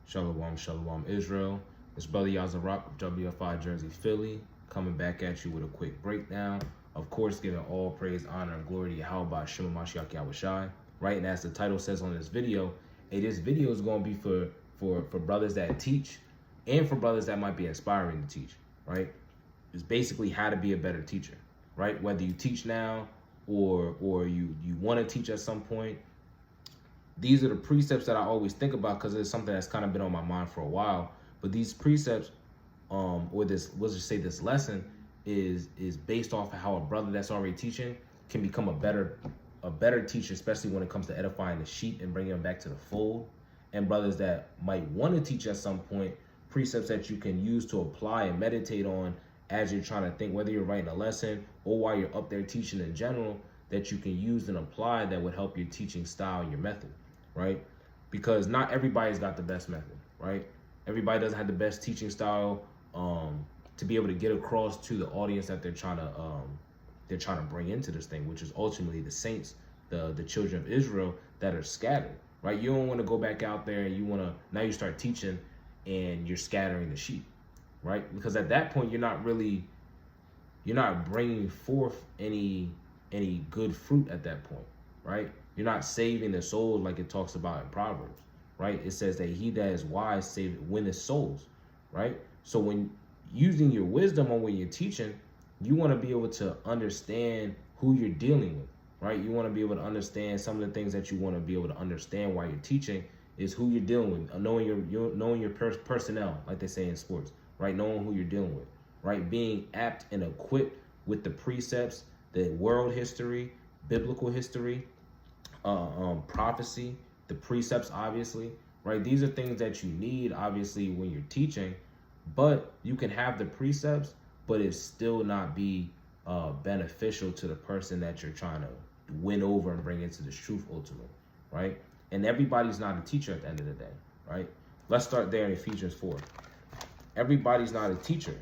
Shalom, shalom, Israel. It's Brother Yazarok of WFI Jersey, Philly, coming back at you with a quick breakdown. Of course, giving all praise, honor, and glory to Yahweh Shema Mashiach Yahushai. Right, and as the title says on this video, this video is going to be for brothers that teach and for brothers that might be aspiring to teach. Right, it's basically how to be a better teacher. Right, whether you teach now or you want to teach at some point. These are the precepts that I always think about because it's something that's kind of been on my mind for a while. But these precepts, or this, let's just say this lesson, is based off of how a brother that's already teaching can become a better teacher, especially when it comes to edifying the sheep and bringing them back to the fold. And brothers that might want to teach at some point, precepts that you can use to apply and meditate on as you're trying to think, whether you're writing a lesson or while you're up there teaching in general, that you can use and apply that would help your teaching style and your method. Right? Because not everybody's got the best method, right? Everybody doesn't have the best teaching style to be able to get across to the audience that they're trying to bring into this thing, which is ultimately the saints, the children of Israel that are scattered, right? You don't want to go back out there and now you start teaching and you're scattering the sheep, right? Because at that point you're not bringing forth any good fruit at that point, right? You're not saving the souls like it talks about in Proverbs, right? It says that he that is wise winneth souls, right? So when using your wisdom on when you're teaching, you want to be able to understand who you're dealing with, right? You want to be able to understand some of the things that you want to be able to understand while you're teaching is who you're dealing with, knowing your personnel, like they say in sports, right? Knowing who you're dealing with, right? Being apt and equipped with the precepts, the world history, biblical history, prophecy, the precepts, obviously, right? These are things that you need, obviously, when you're teaching, but you can have the precepts, but it still not be beneficial to the person that you're trying to win over and bring into this truth ultimately, right? And everybody's not a teacher at the end of the day, right? Let's start there in Ephesians 4. Everybody's not a teacher.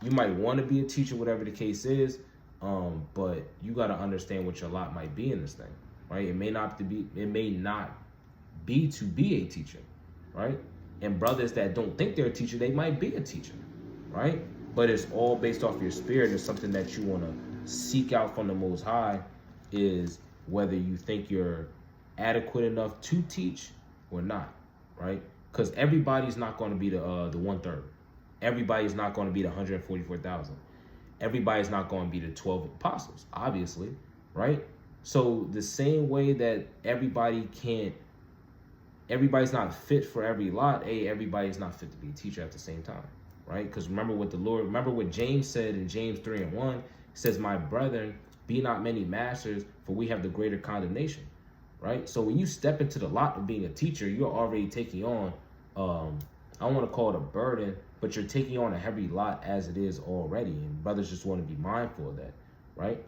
You might want to be a teacher, whatever the case is, but you got to understand what your lot might be in this thing. Right? It may not be to be a teacher, right? And brothers that don't think they're a teacher, they might be a teacher, right? But it's all based off your spirit. It's something that you want to seek out from the Most High, is whether you think you're adequate enough to teach or not, right? Because everybody's not going to be the 1/3. Everybody's not going to be the 144,000. Everybody's not going to be the 12 apostles, obviously, right? So the same way that everybody's not fit for every lot, everybody's not fit to be a teacher at the same time, right? Because remember what James said in James 3:1, it says, my brethren, be not many masters, for we have the greater condemnation, right? So when you step into the lot of being a teacher, you're already taking on, I don't want to call it a burden, but you're taking on a heavy lot as it is already. And brothers just want to be mindful of that, right?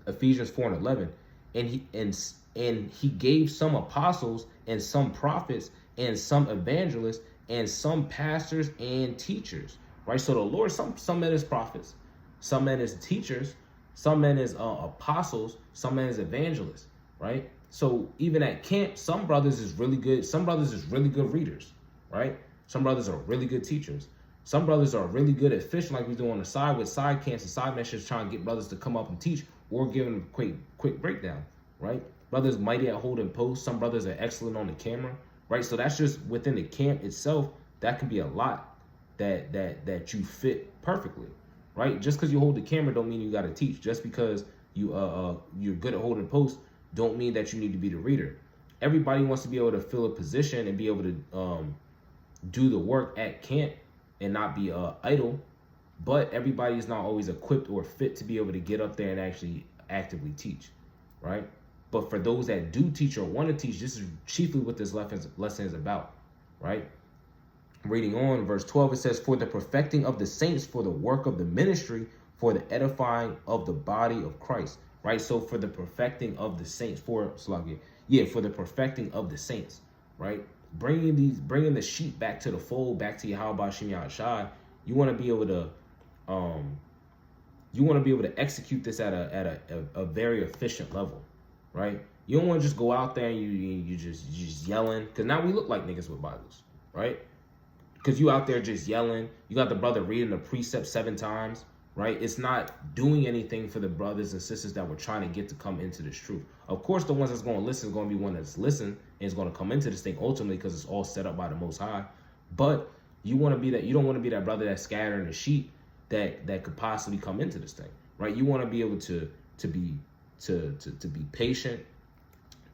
Ephesians 4:11, and he gave some apostles and some prophets and some evangelists and some pastors and teachers, right? So the Lord, some men as prophets, some men as teachers, some men as apostles, some men as evangelists, right? So even at camp, some brothers is really good. Some brothers is really good readers, right? Some brothers are really good teachers. Some brothers are really good at fishing, like we do on the side with side camps and side missions, trying to get brothers to come up and teach or give them a quick breakdown, right? Brothers mighty at holding posts. Some brothers are excellent on the camera, right? So that's just within the camp itself. That can be a lot that you fit perfectly, right? Just because you hold the camera don't mean you got to teach. Just because you're good at holding posts don't mean that you need to be the reader. Everybody wants to be able to fill a position and be able to do the work at camp and not be idle, but everybody is not always equipped or fit to be able to get up there and actually actively teach, right? But for those that do teach or want to teach, this is chiefly what this lesson is about, right? Reading on, verse 12, it says, for the perfecting of the saints, for the work of the ministry, for the edifying of the body of Christ, right? So for the perfecting of the saints, for the perfecting of the saints, right? Bringing the sheep back to the fold, back to Yahweh Shem Yahushai. You want to be able to execute this at a very efficient level, right? You don't want to just go out there and you just yelling, because now we look like niggas with Bibles, right? Because you out there just yelling. You got the brother reading the precept 7 times, right? It's not doing anything for the brothers and sisters that we're trying to get to come into this truth. Of course, the ones that's going to listen is going to be one that's listened and is going to come into this thing ultimately because it's all set up by the Most High. But you want to be that. You don't want to be that brother that's scattering the sheep that could possibly come into this thing, right? You want to be able to be patient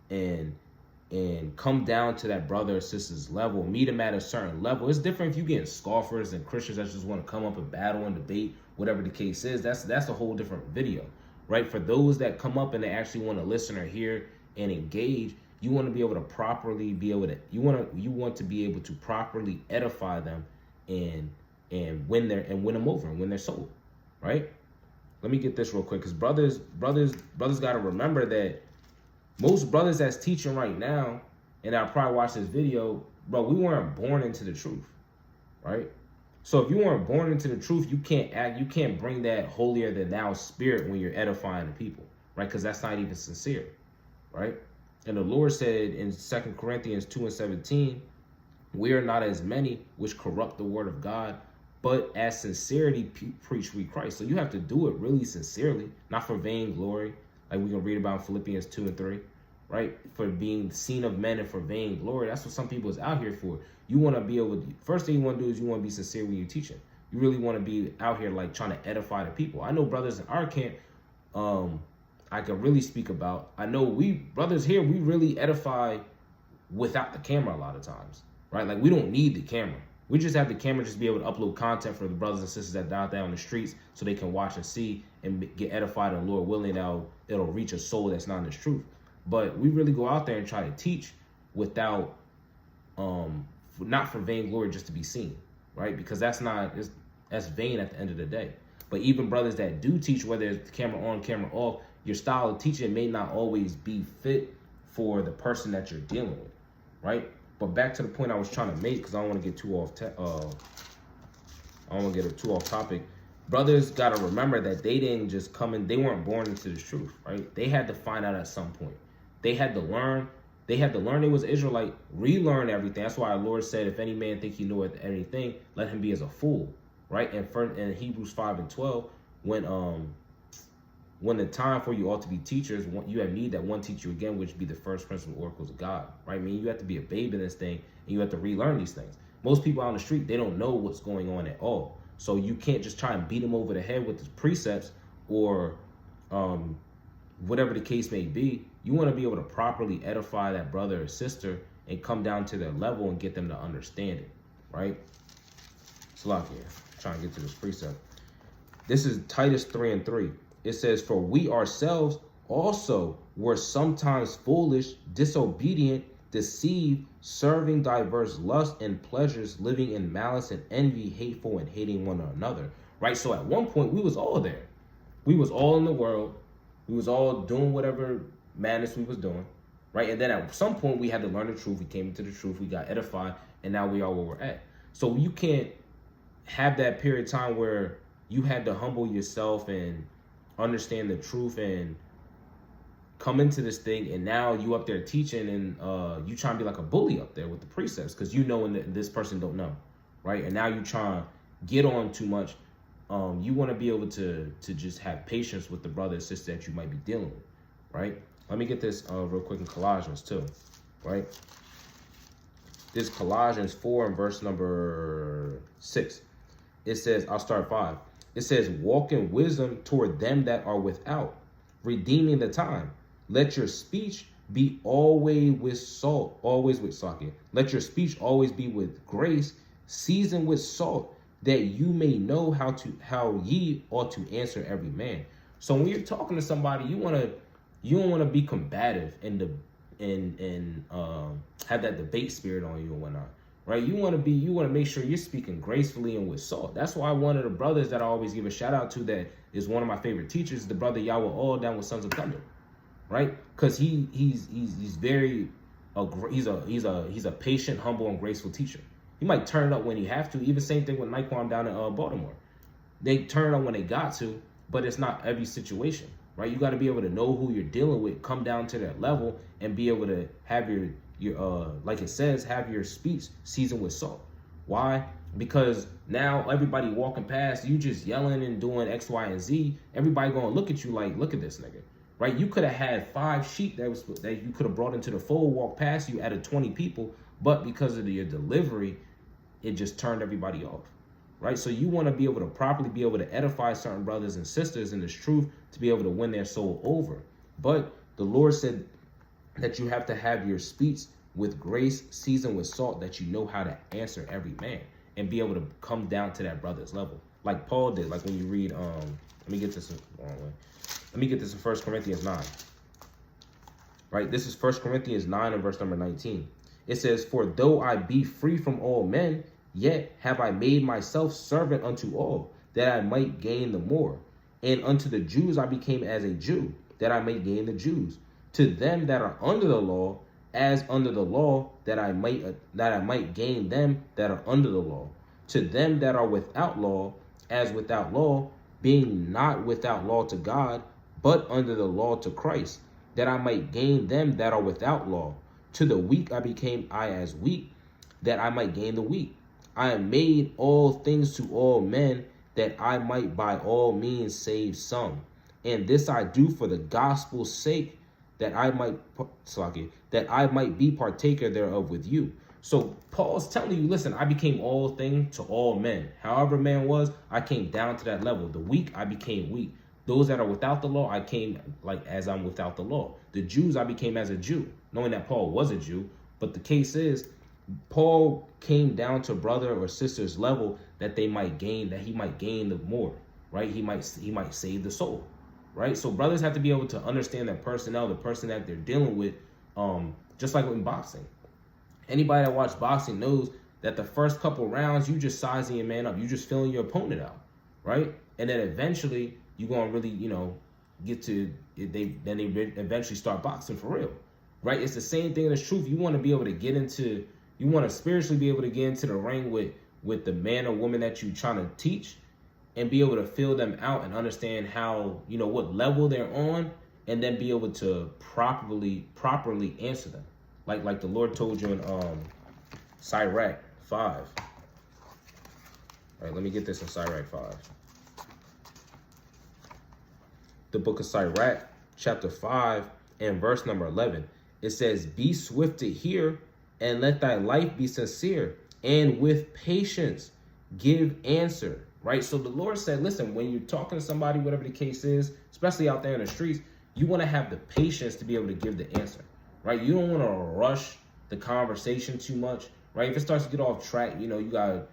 and come down to that brother or sister's level, meet them at a certain level. It's different if you get scoffers and Christians that just want to come up and battle and debate, whatever the case is. That's a whole different video, right? For those that come up and they actually want to listen or hear and engage, you want to be able to properly be able to, you want to be able to properly edify them and win them over and win their soul, right? Let me get this real quick, because brothers got to remember that most brothers that's teaching right now, and I'll probably watch this video, bro, we weren't born into the truth, right? So if you weren't born into the truth, you can't bring that holier than thou spirit when you're edifying the people, right? Because that's not even sincere, right? And the Lord said in 2 Corinthians 2:17, we are not as many which corrupt the word of God, but as sincerity preach we Christ. So you have to do it really sincerely, not for vain glory, like we can read about in Philippians 2:3, right? For being seen of men and for vain glory. That's what some people is out here for. You want to be able to, first thing you want to do is you want to be sincere when you're teaching. You really want to be out here like trying to edify the people. I know brothers in our camp, I can really speak about. I know we brothers here, we really edify without the camera a lot of times, right? Like we don't need the camera. We just have the camera just be able to upload content for the brothers and sisters that are out there on the streets so they can watch and see and get edified, and Lord willing, it'll reach a soul that's not in this truth. But we really go out there and try to teach without, not for vain glory, just to be seen, right? Because that's vain at the end of the day. But even brothers that do teach, whether it's camera on, camera off, your style of teaching may not always be fit for the person that you're dealing with, right? But back to the point I was trying to make, because I don't want to get too off. I don't want to get too off topic. Brothers got to remember that they didn't just come in. They weren't born into this truth, right? They had to find out at some point. They had to learn. They was Israelite, relearn everything. That's why our Lord said, if any man think he knoweth anything, let him be as a fool, right? And in Hebrews 5:12, when the time for you ought to be teachers, you have need that one teach you again, which be the first principal oracles of God, right? I mean, you have to be a babe in this thing, and you have to relearn these things. Most people out on the street, they don't know what's going on at all. So you can't just try and beat them over the head with the precepts or whatever the case may be. You want to be able to properly edify that brother or sister and come down to their level and get them to understand it, right? Slack here. Trying to get to this precept. This is Titus 3:3. It says, for we ourselves also were sometimes foolish, disobedient, deceived, serving diverse lusts and pleasures, living in malice and envy, hateful and hating one another, right? So at one point we was all there. We was all in the world. We was all doing whatever madness we was doing, right? And then at some point we had to learn the truth. We came into the truth. We got edified, and now we are where we're at. So you can't have that period of time where you had to humble yourself and understand the truth and come into this thing, and now you up there teaching, and you trying to be like a bully up there with the precepts because you know and this person don't know, right? And now you trying to get on too much. You want to be able to just have patience with the brother and sister that you might be dealing with, right? Let me get this real quick in Colossians too, right? This Colossians 4 and verse number 6. It says, I'll start 5. It says, walk in wisdom toward them that are without, redeeming the time. Let your speech be always with salt, always with salt. Let your speech always be with grace, seasoned with salt, that you may know how ye ought to answer every man. So when you're talking to somebody, you don't want to be combative and have that debate spirit on you and whatnot. Right, you want to make sure you're speaking gracefully and with salt. That's why one of the brothers that I always give a shout out to, that is one of my favorite teachers, the brother Yahweh all down with Sons of Thunder, right? Because he's a patient, humble, and graceful teacher. He might turn up when you have to. Even same thing with Naquan down in Baltimore. They turn up when they got to, but it's not every situation, right? You got to be able to know who you're dealing with, come down to that level, and be able to have like it says, have your speech seasoned with salt. Why? Because now everybody walking past, you just yelling and doing X, Y, and Z. Everybody gonna look at you like, look at this nigga, right? You could have had 5 sheep that you could have brought into the fold, walk past you, added 20 people, but because of your delivery, it just turned everybody off, right? So you want to be able to properly be able to edify certain brothers and sisters in this truth to be able to win their soul over. But the Lord said that you have to have your speech with grace, seasoned with salt, that you know how to answer every man and be able to come down to that brother's level, like Paul did. Like when you read, let me get this in 1 Corinthians 9. Right, this is 1 Corinthians 9 and verse number 19. It says, "For though I be free from all men, yet have I made myself servant unto all, that I might gain the more. And unto the Jews I became as a Jew, that I might gain the Jews. To them that are under the law, as under the law, that I might gain them that are under the law. To them that are without law, as without law, being not without law to God, but under the law to Christ, that I might gain them that are without law. To the weak I became I as weak, that I might gain the weak. I am made all things to all men, that I might by all means save some. And this I do for the gospel's sake, that I might be partaker thereof with you." So Paul's telling you, listen, I became all things to all men. However man was, I came down to that level. The weak, I became weak. Those that are without the law, I came like as I'm without the law. The Jews, I became as a Jew, knowing that Paul was a Jew. But the case is, Paul came down to brother or sister's level that he might gain the more, right? He might save the soul, right? So brothers have to be able to understand that personnel, the person that they're dealing with, just like in boxing. Anybody that watched boxing knows that the first couple rounds, you just sizing your man up. You just filling your opponent out, right? And then eventually you're going to really, get to, they eventually start boxing for real, right? It's the same thing in the truth. You want to be able to you want to spiritually be able to get into the ring with the man or woman that you're trying to teach, and be able to fill them out and understand how, what level they're on, and then be able to properly answer them. Like the Lord told you in Sirach 5. All right, let me get this in Sirach 5. The book of Sirach, chapter 5, and verse number 11. It says, "Be swift to hear, and let thy life be sincere, and with patience give answer." Right? So the Lord said, listen, when you're talking to somebody, whatever the case is, especially out there in the streets, you want to have the patience to be able to give the answer. Right? You don't want to rush the conversation too much. Right? If it starts to get off track, you got to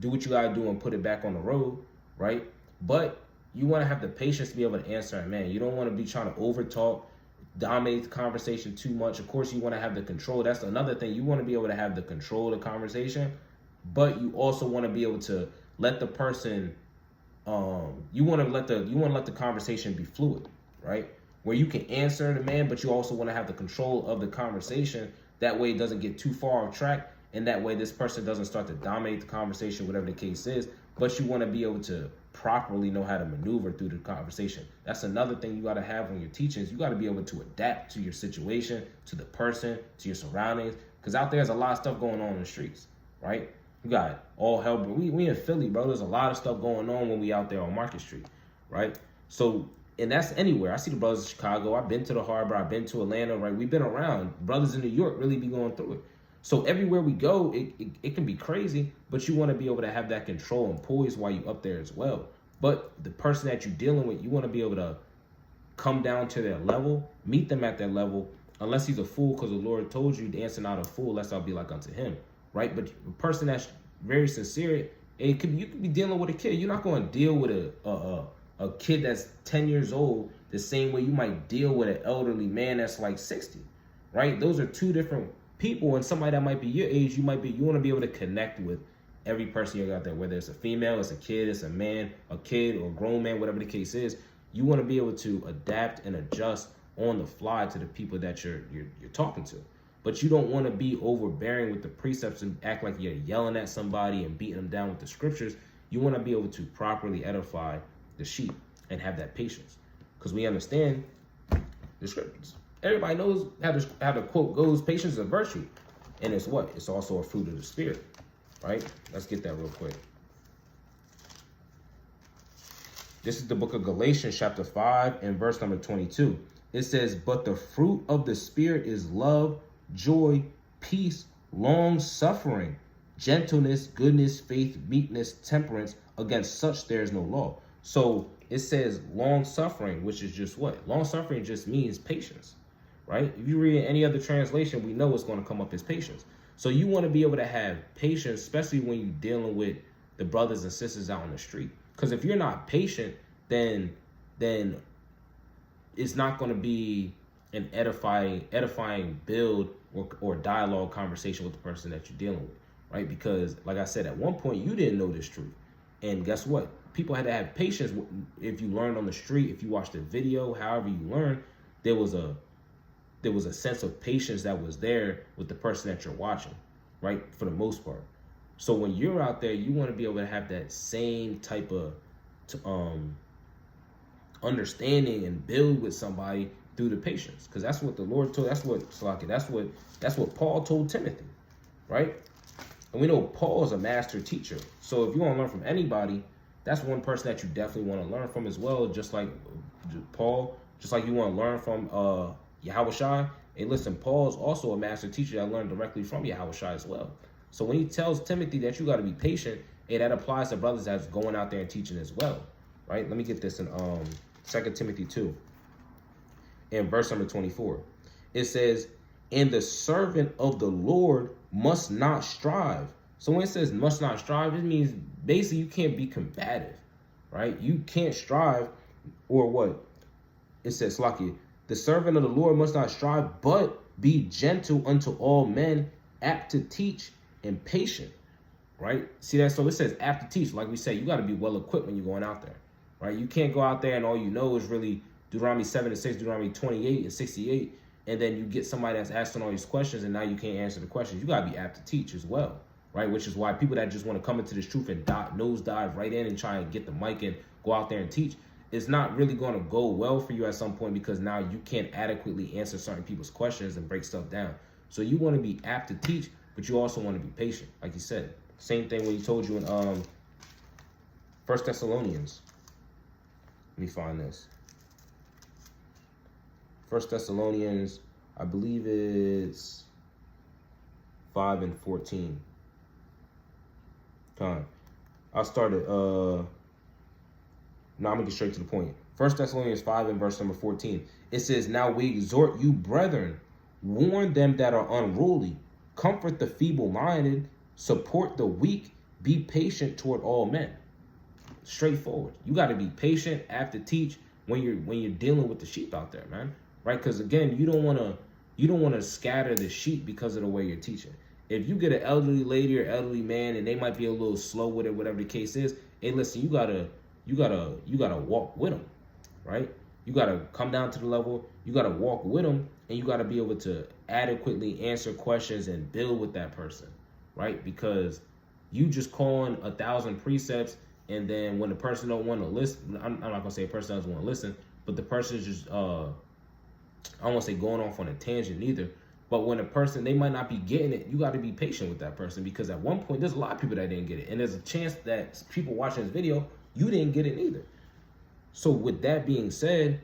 do what you got to do and put it back on the road. Right? But you want to have the patience to be able to answer it, man. You don't want to be trying to overtalk, dominate the conversation too much. Of course, you want to have the control. That's another thing. You want to be able to have the control of the conversation, but you also want to be able to let the person, you want to let the conversation be fluid, right? Where you can answer the man, but you also want to have the control of the conversation. That way it doesn't get too far off track, and that way this person doesn't start to dominate the conversation, whatever the case is. But you want to be able to properly know how to maneuver through the conversation. That's another thing you got to have when you're teaching. You got to be able to adapt to your situation, to the person, to your surroundings. Because out there's a lot of stuff going on in the streets, right? You got all hell. We in Philly, bro. There's a lot of stuff going on when we out there on Market Street, right? So, and that's anywhere. I see the brothers in Chicago. I've been to the harbor. I've been to Atlanta, right? We've been around. Brothers in New York really be going through it. So everywhere we go, it can be crazy, but you want to be able to have that control and poise while you're up there as well. But the person that you're dealing with, you want to be able to come down to their level, meet them at their level, unless he's a fool, because the Lord told you to answer not a fool, lest I'll be like unto him, right? But a person that's very sincere, you could be dealing with a kid. You're not going to deal with a kid that's 10 years old the same way you might deal with an elderly man that's like 60, right? Those are two different people, and somebody that might be your age, you want to be able to connect with every person you got there, whether it's a female, it's a kid, it's a man, a kid, or a grown man, whatever the case is. You want to be able to adapt and adjust on the fly to the people that you're talking to. But you don't want to be overbearing with the precepts and act like you're yelling at somebody and beating them down with the scriptures. You want to be able to properly edify the sheep and have that patience, because we understand the scriptures. Everybody knows how the quote goes, patience is a virtue. And it's what? It's also a fruit of the Spirit, right? Let's get that real quick. This is the book of Galatians chapter 5 and verse number 22. It says, but the fruit of the Spirit is love, joy, peace, long suffering, gentleness, goodness, faith, meekness, temperance. Against such there is no law. So it says long suffering, which is just what? Long suffering just means patience, right? If you read any other translation, we know it's going to come up as patience. So you want to be able to have patience, especially when you're dealing with the brothers and sisters out on the street. Because if you're not patient, then it's not going to be an edifying build or dialogue conversation with the person that you're dealing with, right? Because like I said, at one point you didn't know this truth. And guess what? People had to have patience. If you learned on the street, if you watched a video, however you learned, there was a sense of patience that was there with the person that you're watching, right? For the most part. So when you're out there, you want to be able to have that same type of understanding and build with somebody through the patience, because that's what the Lord told. That's what Paul told Timothy, right? And we know Paul is a master teacher. So if you want to learn from anybody, that's one person that you definitely want to learn from as well. Just like Paul, just like you want to learn from Yahushua. Hey, listen, Paul's also a master teacher that learned directly from Yahushua as well. So when he tells Timothy that you got to be patient, that applies to brothers that's going out there and teaching as well, right? Let me get this in 2 Timothy 2, in verse number 24. It says, and the servant of the Lord must not strive. So when it says must not strive, it means basically you can't be combative, right? You can't strive, or what? It says, Lucky, the servant of the Lord must not strive, but be gentle unto all men, apt to teach, and patient, right? See that? So it says apt to teach. Like we say, you got to be well equipped when you're going out there, right? You can't go out there and all you know is really Deuteronomy 7 and 6, Deuteronomy 28 and 68, and then you get somebody that's asking all these questions and now you can't answer the questions. You got to be apt to teach as well, right? Which is why people that just want to come into this truth and nose dive right in and try and get the mic and go out there and teach, it's not really going to go well for you at some point, because now you can't adequately answer certain people's questions and break stuff down. So you want to be apt to teach, but you also want to be patient, like he said. Same thing when he told you in 1 Thessalonians. Let me find this. 1 Thessalonians, I believe it's 5 and 14. Come on. I'll start it. No, I'm going to get straight to the point. 1 Thessalonians 5 and verse number 14. It says, now we exhort you, brethren, warn them that are unruly, comfort the feeble-minded, support the weak, be patient toward all men. Straightforward. You got to be patient, apt to teach when you're dealing with the sheep out there, man. Right? Because again, you don't want to scatter the sheep because of the way you're teaching. If you get an elderly lady or elderly man and they might be a little slow with it, whatever the case is, hey, listen, you gotta walk with them, right? You gotta come down to the level. You gotta walk with them, and you gotta be able to adequately answer questions and build with that person, right? Because you just calling 1,000 precepts, and then when the person don't want to listen, I'm not gonna say a person doesn't want to listen, but the person is just I don't want to say going off on a tangent either, but when a person, they might not be getting it, you got to be patient with that person, because at one point, there's a lot of people that didn't get it. And there's a chance that people watching this video, you didn't get it either. So with that being said,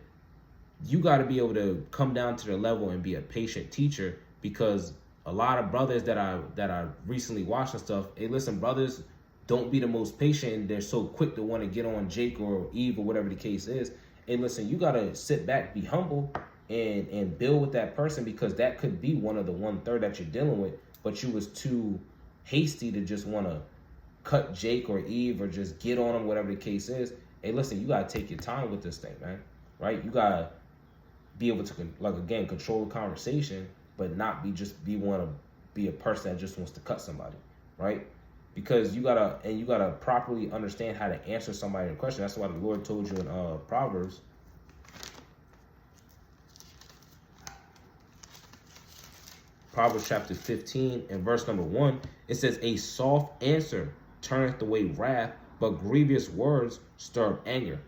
you got to be able to come down to their level and be a patient teacher, because a lot of brothers that I recently watched and stuff, hey, listen, brothers don't be the most patient. They're so quick to want to get on Jake or Eve or whatever the case is. Hey, listen, you got to sit back, be humble, and build with that person, because that could be one of the 1/3 that you're dealing with, but you was too hasty to just want to cut Jake or Eve or just get on them, whatever the case is. Hey, listen, you got to take your time with this thing, man, right? You got to be able to, like, again, control the conversation, but not want to be a person that just wants to cut somebody, right? Because you gotta properly understand how to answer somebody in a question. That's why the Lord told you in Proverbs. Proverbs chapter 15 and verse number 1, it says, a soft answer turneth away wrath, but grievous words stir up anger.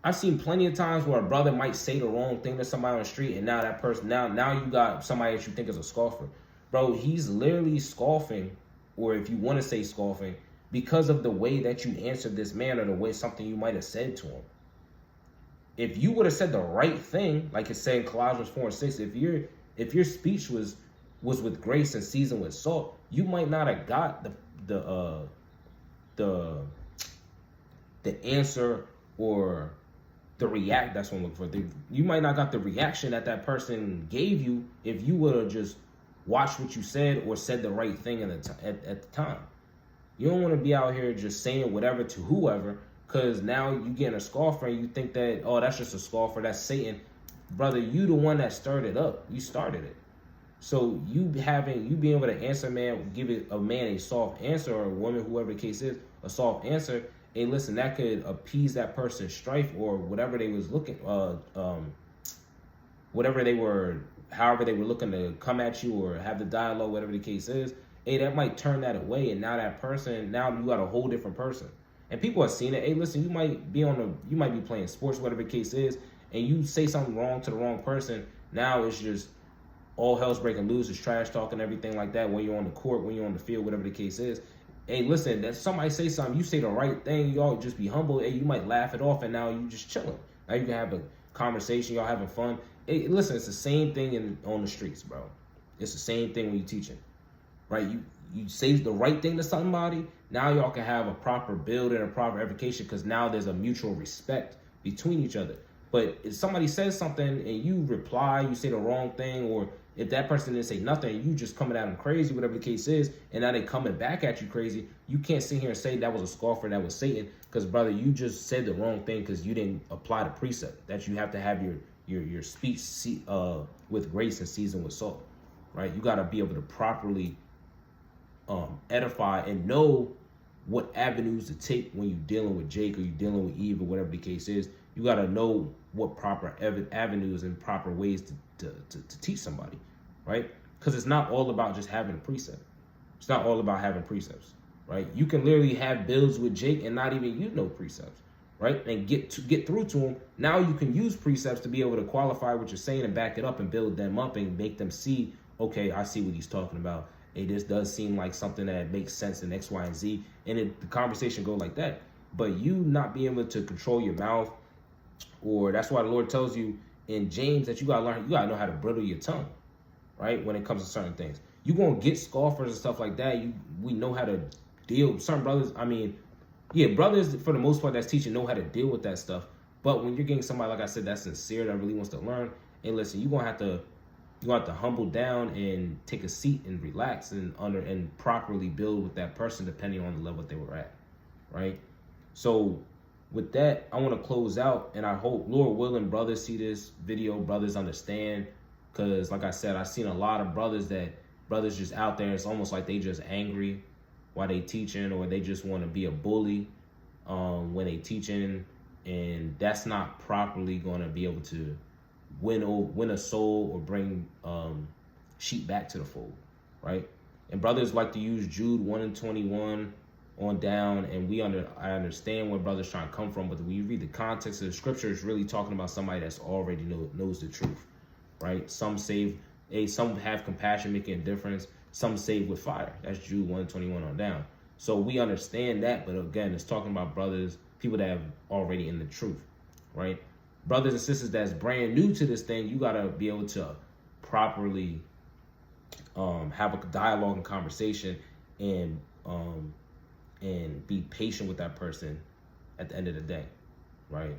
I've seen plenty of times where a brother might say the wrong thing to somebody on the street, and now that person, now you got somebody that you think is a scoffer. Bro, he's literally scoffing, or if you want to say scoffing, because of the way that you answered this man or the way something you might have said to him. If you would have said the right thing, like it said in Colossians 4:6, if your speech was with grace and seasoned with salt, you might not have got the answer or the react. That's what I'm looking for. You might not got the reaction that person gave you if you would have just watched what you said or said the right thing at the time. You don't want to be out here just saying whatever to whoever, because now you getting a scoffer and you think that, oh, that's just a scoffer, that's Satan. Brother, you the one that stirred it up. You started it. So you being able to answer give a man a soft answer, or a woman, whoever the case is, a soft answer. Hey, listen, that could appease that person's strife or whatever they was looking, however they were looking to come at you or have the dialogue, whatever the case is. Hey, that might turn that away, and now you got a whole different person. And people have seen it. Hey, listen, you might be playing sports, whatever the case is, and you say something wrong to the wrong person. Now it's just all hell's breaking loose. It's trash talking, everything like that. When you're on the court, when you're on the field, whatever the case is. Hey, listen, that somebody say something, you say the right thing, y'all just be humble. Hey, you might laugh it off, and now you just chilling. Now you can have a conversation, y'all having fun. Hey, listen, it's the same thing on the streets, bro. It's the same thing when you're teaching, right? You say the right thing to somebody, now y'all can have a proper build and a proper edification, because now there's a mutual respect between each other. But if somebody says something and you reply, you say the wrong thing, or if that person didn't say nothing, you just coming at them crazy, whatever the case is, and now they coming back at you crazy, you can't sit here and say that was a scoffer, that was Satan, because, brother, you just said the wrong thing because you didn't apply the precept that you have to have your speech with grace and seasoned with salt, right? You got to be able to properly edify and know what avenues to take when you're dealing with Jake or you're dealing with Eve or whatever the case is. You got to know what proper avenues and proper ways to teach somebody, right? Because it's not all about just having a precept. It's not all about having precepts, right? You can literally have builds with Jake and not even use no precepts, right? And get through to him. Now you can use precepts to be able to qualify what you're saying and back it up and build them up and make them see, okay, I see what he's talking about. Hey, this does seem like something that makes sense in X, Y, and Z. And the conversation go like that. But you not being able to control your mouth, or that's why the Lord tells you in James that you gotta know how to bridle your tongue, right? When it comes to certain things. You're gonna get scoffers and stuff like that. We know how to deal with certain brothers. I mean, yeah, brothers for the most part that's teaching know how to deal with that stuff. But when you're getting somebody, like I said, that's sincere, that really wants to learn, and listen, you're gonna have to humble down and take a seat and relax and properly build with that person depending on the level that they were at, right? So with that, I want to close out, and I hope, Lord willing, brothers see this video, brothers understand, because like I said, I've seen a lot of brothers just out there, it's almost like they just angry while they teaching, or they just want to be a bully when they teaching, and that's not properly going to be able to win a soul or bring sheep back to the fold, right? And brothers like to use Jude 1:21 on down, and I understand where brothers trying to come from, but when you read the context of the scripture, it's really talking about somebody that's already knows the truth, right? Some have compassion, making a difference. Some save with fire. That's Jude 1:21 on down. So we understand that, but again, it's talking about brothers, people that have already in the truth, right? Brothers and sisters that's brand new to this thing, you got to be able to properly have a dialogue and conversation and be patient with that person at the end of the day, right?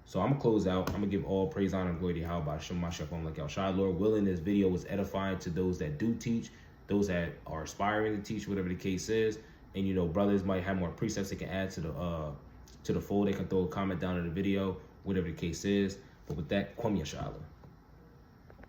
So I'm going to close out. I'm going to give all praise, honor, and glory to Yahweh, like Yahshua. Lord willing, this video was edifying to those that do teach, those that are aspiring to teach, whatever the case is. And, brothers might have more precepts they can add to the fold. They can throw a comment down in the video, whatever the case is. But with that, Kwam Yashala.